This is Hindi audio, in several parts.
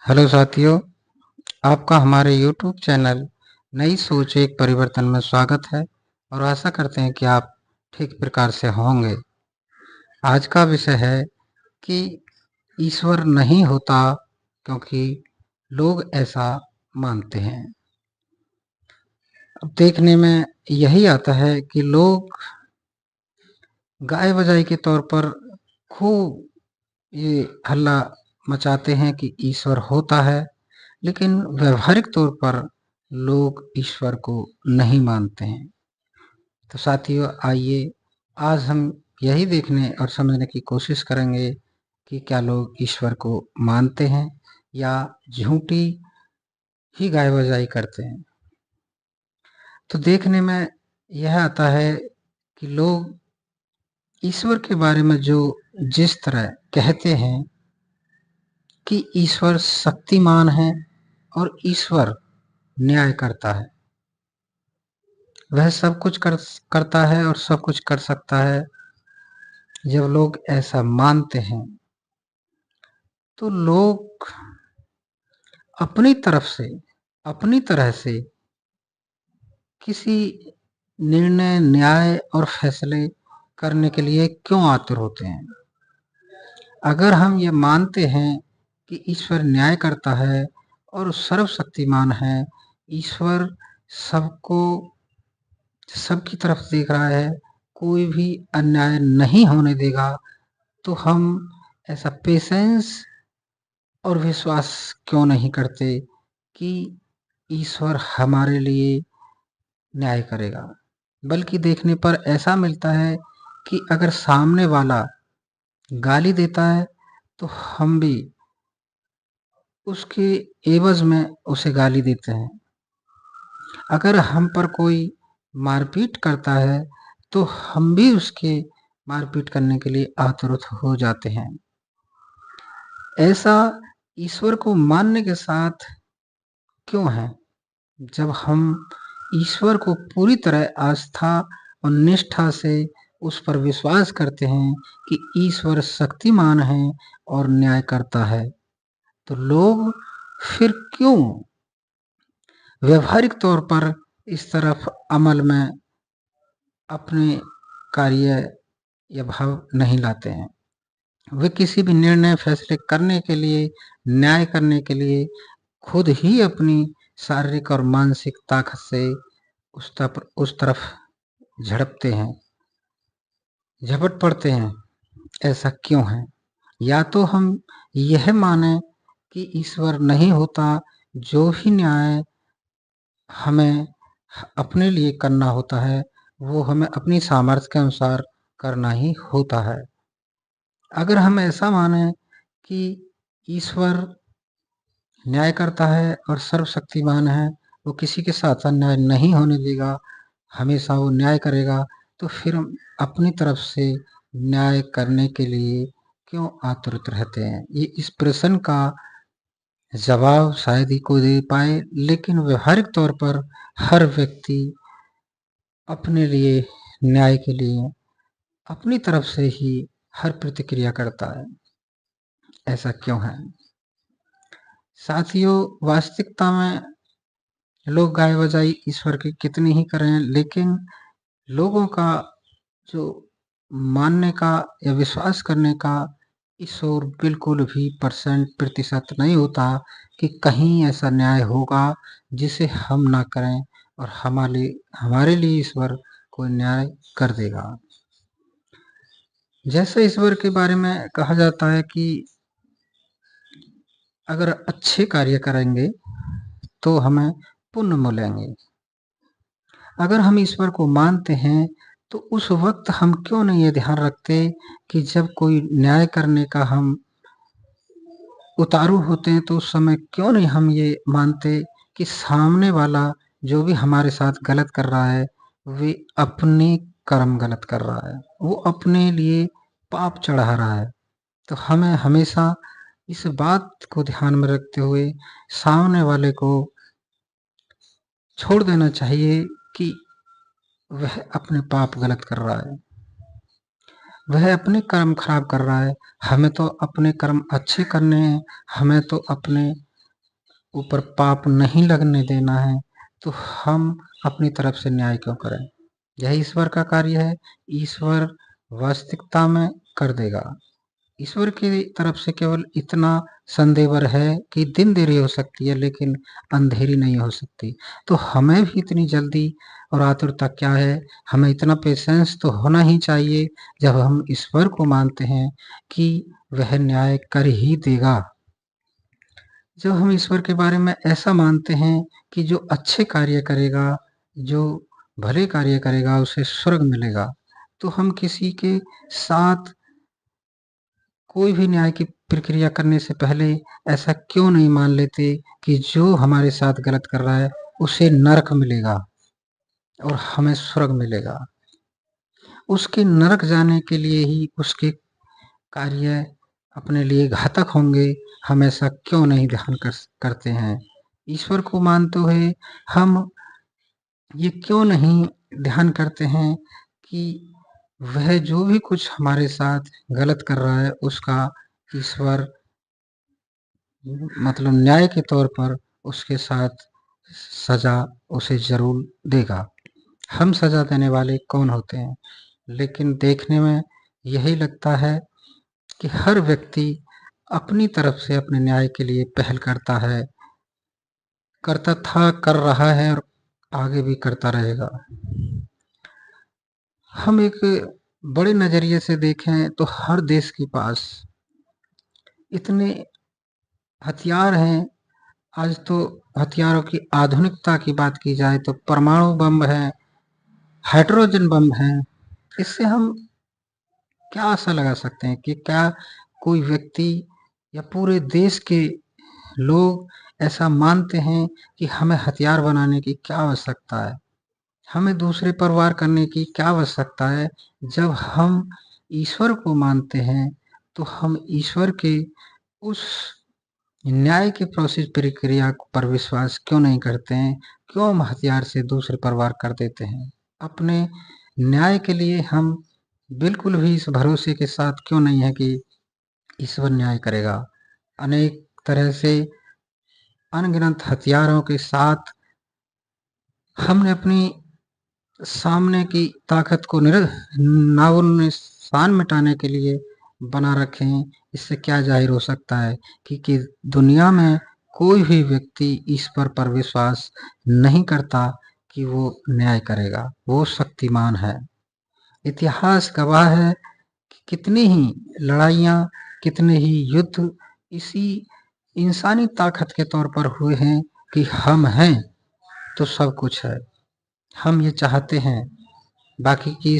हेलो साथियों, आपका हमारे YouTube चैनल नई सोच एक परिवर्तन में स्वागत है और आशा करते हैं कि आप ठीक प्रकार से होंगे। आज का विषय है कि ईश्वर नहीं होता क्योंकि लोग ऐसा मानते हैं। अब देखने में यही आता है कि लोग गाय बजाई के तौर पर खूब ये हल्ला मचाते हैं कि ईश्वर होता है, लेकिन व्यावहारिक तौर पर लोग ईश्वर को नहीं मानते हैं। तो साथियों, आइए आज हम यही देखने और समझने की कोशिश करेंगे कि क्या लोग ईश्वर को मानते हैं या झूठी ही गाय बजाई करते हैं। तो देखने में यह आता है कि लोग ईश्वर के बारे में जिस तरह कहते हैं कि ईश्वर शक्तिमान है और ईश्वर न्याय करता है, वह सब कुछ करता है और सब कुछ कर सकता है। जब लोग ऐसा मानते हैं तो लोग अपनी तरफ से अपनी तरह से किसी निर्णय, न्याय और फैसले करने के लिए क्यों आतुर होते हैं। अगर हम ये मानते हैं कि ईश्वर न्याय करता है और सर्वशक्तिमान है, ईश्वर सबको सबकी तरफ देख रहा है, कोई भी अन्याय नहीं होने देगा, तो हम ऐसा पेशेंस और विश्वास क्यों नहीं करते कि ईश्वर हमारे लिए न्याय करेगा। बल्कि देखने पर ऐसा मिलता है कि अगर सामने वाला गाली देता है तो हम भी उसके एवज में उसे गाली देते हैं। अगर हम पर कोई मारपीट करता है तो हम भी उसके मारपीट करने के लिए आतुर हो जाते हैं। ऐसा ईश्वर को मानने के साथ क्यों है? जब हम ईश्वर को पूरी तरह आस्था और निष्ठा से उस पर विश्वास करते हैं कि ईश्वर शक्तिमान है और न्याय करता है, तो लोग फिर क्यों व्यवहारिक तौर पर इस तरफ अमल में अपने कार्य या भाव नहीं लाते हैं। वे किसी भी निर्णय, फैसले करने के लिए, न्याय करने के लिए खुद ही अपनी शारीरिक और मानसिक ताकत से उस तरफ झड़पते हैं, झपट पड़ते हैं। ऐसा क्यों है? या तो हम यह माने कि ईश्वर नहीं होता, जो भी न्याय हमें अपने लिए करना होता है, वो हमें अपनी सामर्थ्य के अनुसार करना ही होता है। अगर हम ऐसा माने कि ईश्वर न्याय करता है और सर्वशक्तिमान है, वो किसी के साथ अन्याय नहीं होने देगा, हमेशा वो न्याय करेगा, तो फिर हम अपनी तरफ से न्याय करने के लिए क्यों आतुर रहते हैं? ये इस प्रश्न का जवाब शायद ही कोई दे पाए, लेकिन व्यावहारिक तौर पर हर व्यक्ति अपने लिए न्याय के लिए अपनी तरफ से ही हर प्रतिक्रिया करता है। ऐसा क्यों है? साथियों, वास्तविकता में लोग गाय बजाई ईश्वर की कितनी ही करें, लेकिन लोगों का जो मानने का या विश्वास करने का इस ओर बिल्कुल भी प्रतिशत नहीं होता कि कहीं ऐसा न्याय होगा जिसे हम ना करें और हमारे लिए ईश्वर कोई न्याय कर देगा। जैसे ईश्वर के बारे में कहा जाता है कि अगर अच्छे कार्य करेंगे तो हमें पुण्य मिलेंगे। अगर हम ईश्वर को मानते हैं तो उस वक्त हम क्यों नहीं ये ध्यान रखते कि जब कोई न्याय करने का हम उतारू होते हैं तो उस समय क्यों नहीं हम ये मानते कि सामने वाला जो भी हमारे साथ गलत कर रहा है, वे अपने कर्म गलत कर रहा है, वो अपने लिए पाप चढ़ा रहा है। तो हमें हमेशा इस बात को ध्यान में रखते हुए सामने वाले को छोड़ देना चाहिए कि वह अपने पाप गलत कर रहा है, वह अपने कर्म खराब कर रहा है। हमें तो अपने कर्म अच्छे करने हैं, हमें तो अपने ऊपर पाप नहीं लगने देना है, तो हम अपनी तरफ से न्याय क्यों करें? यही ईश्वर का कार्य है। ईश्वर वास्तविकता में कर देगा। ईश्वर की तरफ से केवल इतना संदेवर है कि दिन देरी हो सकती है लेकिन अंधेरी नहीं हो सकती। तो हमें भी इतनी जल्दी और आतुरता क्या है? हमें इतना पेशेंस तो होना ही चाहिए जब हम ईश्वर को मानते हैं कि वह न्याय कर ही देगा। जब हम ईश्वर के बारे में ऐसा मानते हैं कि जो अच्छे कार्य करेगा, जो भले कार्य करेगा उसे स्वर्ग मिलेगा, तो हम किसी के साथ कोई भी न्याय की प्रक्रिया करने से पहले ऐसा क्यों नहीं मान लेते कि जो हमारे साथ गलत कर रहा है उसे नरक मिलेगा और हमें स्वर्ग मिलेगा। उसके नरक जाने के लिए ही उसके कार्य अपने लिए घातक होंगे, हम ऐसा क्यों नहीं ध्यान करते हैं? ईश्वर को मानते हुए हम ये क्यों नहीं ध्यान करते हैं कि वह जो भी कुछ हमारे साथ गलत कर रहा है उसका ईश्वर मतलब न्याय के तौर पर उसके साथ सजा उसे ज़रूर देगा। हम सजा देने वाले कौन होते हैं? लेकिन देखने में यही लगता है कि हर व्यक्ति अपनी तरफ से अपने न्याय के लिए पहल करता है, करता था, कर रहा है और आगे भी करता रहेगा। हम एक बड़े नज़रिए से देखें तो हर देश के पास इतने हथियार हैं। आज तो हथियारों की आधुनिकता की बात की जाए तो परमाणु बम है, हाइड्रोजन बम है। इससे हम क्या आशा लगा सकते हैं कि क्या कोई व्यक्ति या पूरे देश के लोग ऐसा मानते हैं कि हमें हथियार बनाने की क्या आवश्यकता है? हमें दूसरे पर वार करने की क्या आवश्यकता है? जब हम ईश्वर को मानते हैं, तो हम ईश्वर के उस न्याय की प्रोसेस प्रक्रिया पर विश्वास क्यों नहीं करते हैं? क्यों हम हथियार से दूसरे पर वार कर देते हैं? अपने न्याय के लिए हम बिल्कुल भी इस भरोसे के साथ क्यों नहीं है कि ईश्वर न्याय करेगा? अनेक तरह से अनगिनत हथियारों के साथ हमने अपनी सामने की ताकत को नामो-निशान मिटाने के लिए बना रखे हैं। इससे क्या ज़ाहिर हो सकता है कि दुनिया में कोई भी व्यक्ति ईश्वर पर विश्वास नहीं करता कि वो न्याय करेगा, वो शक्तिमान है। इतिहास गवाह है कि कितनी ही लड़ाइयाँ, कितने ही युद्ध इसी इंसानी ताकत के तौर पर हुए हैं कि हम हैं, तो सब कुछ है। हम ये चाहते हैं, बाकी कि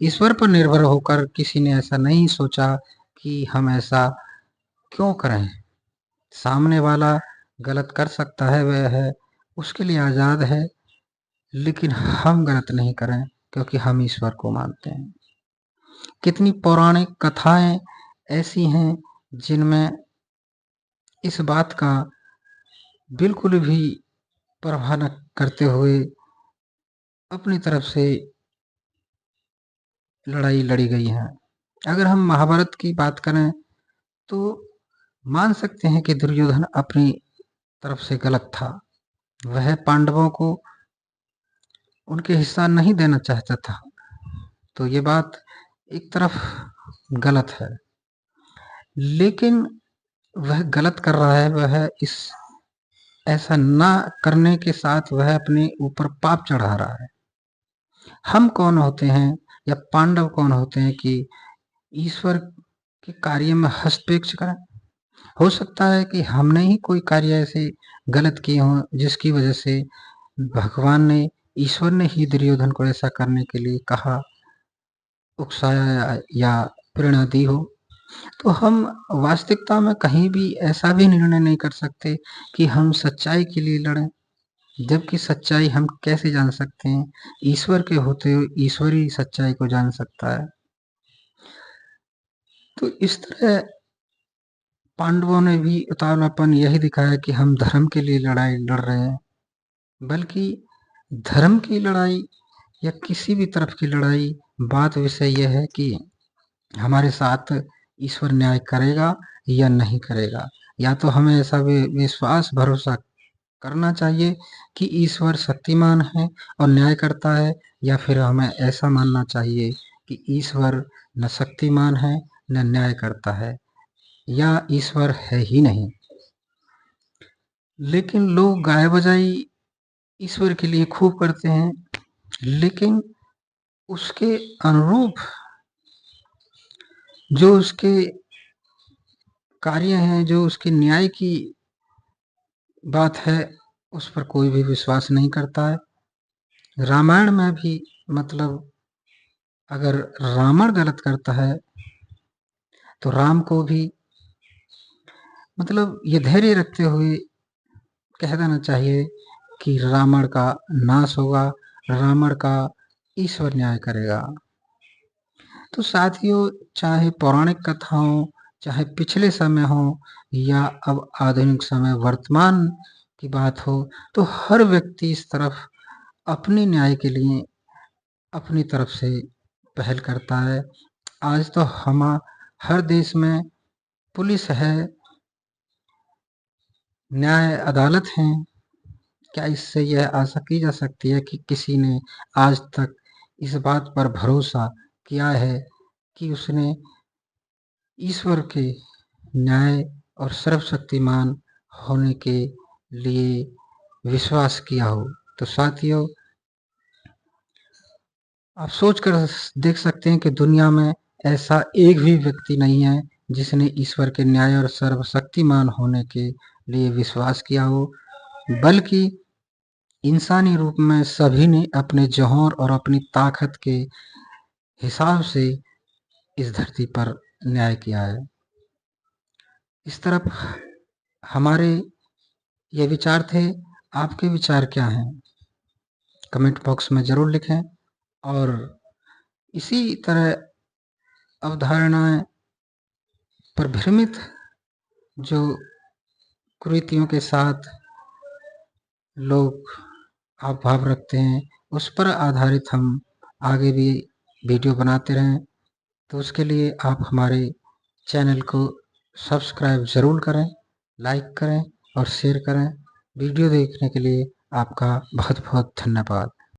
ईश्वर पर निर्भर होकर किसी ने ऐसा नहीं सोचा कि हम ऐसा क्यों करें? सामने वाला गलत कर सकता है, वह है उसके लिए आज़ाद है, लेकिन हम गलत नहीं करें क्योंकि हम ईश्वर को मानते हैं। कितनी पौराणिक कथाएँ ऐसी हैं जिनमें इस बात का बिल्कुल भी परवाह न करते हुए अपनी तरफ से लड़ाई लड़ी गई है। अगर हम महाभारत की बात करें तो मान सकते हैं कि दुर्योधन अपनी तरफ से गलत था। वह पांडवों को उनके हिस्सा नहीं देना चाहता था। तो ये बात एक तरफ गलत है। लेकिन वह गलत कर रहा है, वह इस ऐसा ना करने के साथ वह अपने ऊपर पाप चढ़ा रहा है। हम कौन होते हैं या पांडव कौन होते हैं कि ईश्वर के कार्य में हस्तक्षेप करें? हो सकता है कि हमने ही कोई कार्य ऐसे गलत किए हों जिसकी वजह से भगवान ने, ईश्वर ने ही दुर्योधन को ऐसा करने के लिए कहा, उकसाया या प्रेरणा दी हो। तो हम वास्तविकता में कहीं भी ऐसा भी निर्णय नहीं कर सकते कि हम सच्चाई के लिए लड़ें, जबकि सच्चाई हम कैसे जान सकते हैं? ईश्वर के होते हुए ईश्वर ही सच्चाई को जान सकता है। तो इस तरह पांडवों ने भी उतावलापन यही दिखाया कि हम धर्म के लिए लड़ाई लड़ रहे हैं, बल्कि धर्म की लड़ाई या किसी भी तरफ की लड़ाई, बात विषय यह है कि हमारे साथ ईश्वर न्याय करेगा या नहीं करेगा। या तो हमें ऐसा विश्वास भरोसा करना चाहिए कि ईश्वर शक्तिमान है और न्याय करता है, या फिर हमें ऐसा मानना चाहिए कि ईश्वर न शक्तिमान है न न्याय करता है, या ईश्वर है ही नहीं। लेकिन लोग गाय बजाई ईश्वर के लिए खूब करते हैं, लेकिन उसके अनुरूप जो उसके कार्य हैं, जो उसके न्याय की बात है, उस पर कोई भी विश्वास नहीं करता है। रामायण में भी मतलब अगर रावण गलत करता है तो राम को भी मतलब ये धैर्य रखते हुए कह देना चाहिए कि रावण का नाश होगा, रावण का ईश्वर न्याय करेगा। तो साथियों, चाहे पौराणिक कथा हो, चाहे पिछले समय हो, या अब आधुनिक समय वर्तमान की बात हो, तो हर व्यक्ति इस तरफ अपने न्याय के लिए अपनी तरफ से पहल करता है। आज तो हर देश में पुलिस है, न्याय अदालत है। क्या इससे यह आशा की जा सकती है कि किसी ने आज तक इस बात पर भरोसा किया है कि उसने ईश्वर के न्याय और सर्वशक्तिमान होने के लिए विश्वास किया हो? तो साथियों, आप सोच कर देख सकते हैं कि दुनिया में ऐसा एक भी व्यक्ति नहीं है जिसने ईश्वर के न्याय और सर्वशक्तिमान होने के लिए विश्वास किया हो, बल्कि इंसानी रूप में सभी ने अपने जौहर और अपनी ताकत के हिसाब से इस धरती पर न्याय किया है। इस तरफ हमारे ये विचार थे। आपके विचार क्या हैं? कमेंट बॉक्स में ज़रूर लिखें। और इसी तरह अवधारणाएं पर भ्रमित जो कुरीतियों के साथ लोग भाव रखते हैं, उस पर आधारित हम आगे भी वीडियो बनाते रहें। तो उसके लिए आप हमारे चैनल को सब्सक्राइब ज़रूर करें, लाइक करें और शेयर करें। वीडियो देखने के लिए आपका बहुत बहुत धन्यवाद।